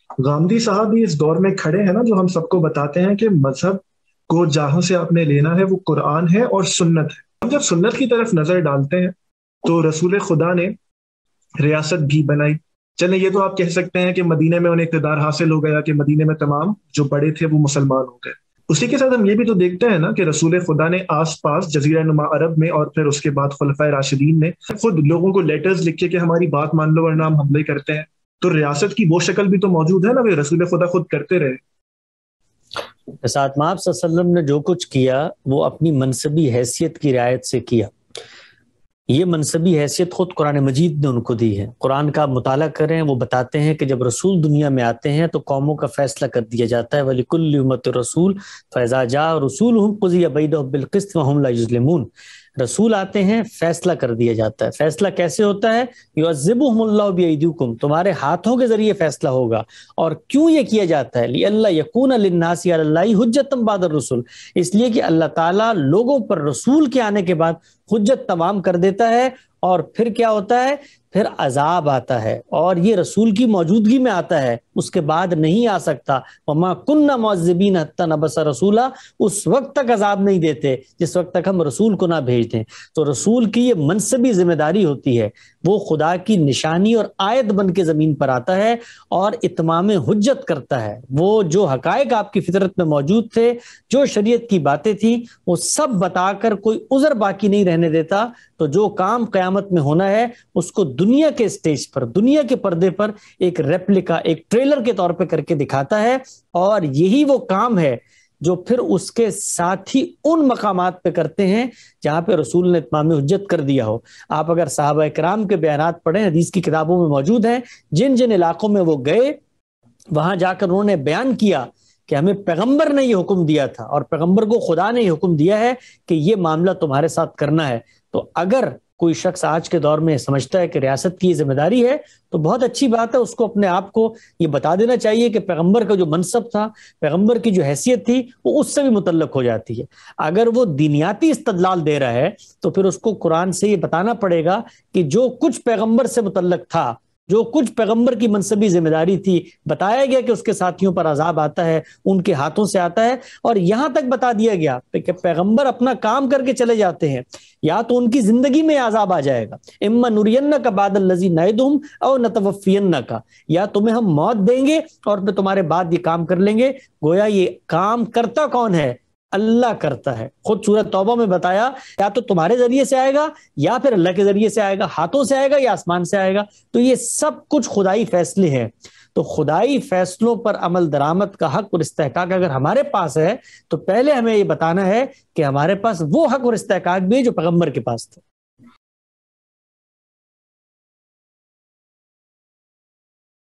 غامدی صاحب بھی اس دور میں کھڑے ہیں نا، جو ہم سب کو بتاتے ہیں کہ مذہب کو جہاں سے آپ نے لینا ہے وہ قرآن ہے اور سنت ہے۔ ہم جب سنت کی طرف نظر ڈالتے ہیں تو رسول خدا نے ریاست بھی بنائی۔ چلیں یہ تو آپ کہہ سکتے ہیں کہ مدینے میں انہیں اقتدار حاصل ہو گیا کہ مدینے میں تمام جو بڑے تھے وہ مسلمان ہو گئے۔ اسی کے ساتھ ہم یہ بھی تو دیکھتے ہیں نا کہ رسول خدا نے آس پاس جزیرہ نما عرب میں اور پھر اس کے بعد خلفائے راشدین نے خود لوگوں کو لیٹرز لکھے کہ ہماری بات مان لو ورنہ ہم حملے کرتے ہیں۔ تو ریاست کی وہ شکل بھی تو موجود ہے نا، کہ رسول خدا خود کرتے رہے۔ ساتھ میں آپ صلی اللہ علیہ وسلم نے جو کچھ کیا وہ اپنی منصبی حیثیت کی رعایت سے کیا۔ یہ منصبی حیثیت خود قرآن مجید نے ان کو دی ہے۔ قرآن کا مطالعہ کریں، وہ بتاتے ہیں کہ جب رسول دنیا میں آتے ہیں تو قوموں کا فیصلہ کر دیا جاتا ہے، وَلِكُلِّ أُمَّةٍ رَسُولٌ فَإِذَا جَاءَ رُسُولُهُمْ قُضِيَ بَيْنَهُم بِالْقِسْطِ وَهُمْ لَا يُظْلَمُونَ۔ رسول آتے ہیں، فیصلہ کر دیا جاتا ہے۔ فیصلہ کیسے ہوتا ہے؟ يُعَذِّبُهُمُ اللَّهُ بِأَيْدِيكُمْ، تمہارے ہاتھوں کے ذریعے فیصلہ ہوگا۔ اور کیوں یہ کیا جاتا ہے؟ لِأَلَّا يَكُونَ لِلنَّاسِ عَلَى اللَّهِ حُجَّةً بَعْدَ الرُّسُلِ، اس لیے کہ اللہ تعالیٰ لوگوں پر رسول کے آنے کے بعد حجت تمام کر دیتا ہے۔ اور پھر کیا ہوتا ہے؟ پھر عذاب آتا ہے، اور یہ رسول کی موجودگی میں آتا ہے، اس کے بعد نہیں آ سکتا۔ وَمَا كُنَّا مُعَذِّبِينَ حَتَّى نَبْعَثَ رَسُولًا، اس وقت تک عذاب نہیں دیتے جس وقت تک ہم رسول کو نہ بھیج دیں۔ تو رسول کی یہ منصبی ذمہ داری ہوتی ہے، وہ خدا کی نشانی اور آیت بن کے زمین پر آتا ہے اور اتمام حجت کرتا ہے۔ وہ جو حقائق آپ کی فطرت میں موجود تھے، جو شریعت کی باتیں تھیں، وہ سب بتا کر کوئی عذر باقی نہیں رہنے دیتا۔ تو جو کام قیامت میں ہونا ہے اس کو دنیا کے اسٹیج پر، دنیا کے پردے پر ایک ریپلیکا، ایک ٹریلر کے طور پہ کر کے دکھاتا ہے، اور یہی وہ کام ہے جو پھر اس کے ساتھی ان مقامات پہ کرتے ہیں جہاں پہ رسول نے اتمام حجت کر دیا ہو۔ آپ اگر صحابہ کرام کے بیانات پڑھیں، حدیث کی کتابوں میں موجود ہیں، جن جن علاقوں میں وہ گئے وہاں جا کر انہوں نے بیان کیا کہ ہمیں پیغمبر نے یہ حکم دیا تھا، اور پیغمبر کو خدا نے یہ حکم دیا ہے کہ یہ معاملہ تمہارے ساتھ کرنا ہے۔ تو اگر کوئی شخص آج کے دور میں سمجھتا ہے کہ ریاست کی یہ ذمہ داری ہے تو بہت اچھی بات ہے، اس کو اپنے آپ کو یہ بتا دینا چاہیے کہ پیغمبر کا جو منصب تھا، پیغمبر کی جو حیثیت تھی، وہ اس سے بھی متعلق ہو جاتی ہے۔ اگر وہ دینیاتی استدلال دے رہا ہے تو پھر اس کو قرآن سے یہ بتانا پڑے گا کہ جو کچھ پیغمبر سے متعلق تھا، جو کچھ پیغمبر کی منصبی ذمہ داری تھی، بتایا گیا کہ اس کے ساتھیوں پر عذاب آتا ہے، ان کے ہاتھوں سے آتا ہے، اور یہاں تک بتا دیا گیا کہ پیغمبر اپنا کام کر کے چلے جاتے ہیں، یا تو ان کی زندگی میں عذاب آ جائے گا، اما نرینک بعد الذی نعدہم او نتوفینک، یا تمہیں ہم موت دیں گے اور پھر تمہارے بعد یہ کام کر لیں گے۔ گویا یہ کام کرتا کون ہے؟ اللہ کرتا ہے۔ خود سورۃ توبہ میں بتایا یا تو تمہارے ذریعے سے آئے گا، یا پھر اللہ کے ذریعے سے آئے گا، ہاتھوں سے آئے گا یا آسمان سے آئے گا۔ تو یہ سب کچھ خدائی فیصلے ہیں۔ تو خدائی فیصلوں پر عمل درآمد کا حق اور استحقاق اگر ہمارے پاس ہے تو پہلے ہمیں یہ بتانا ہے کہ ہمارے پاس وہ حق اور استحقاق بھی ہے جو پیغمبر کے پاس تھے۔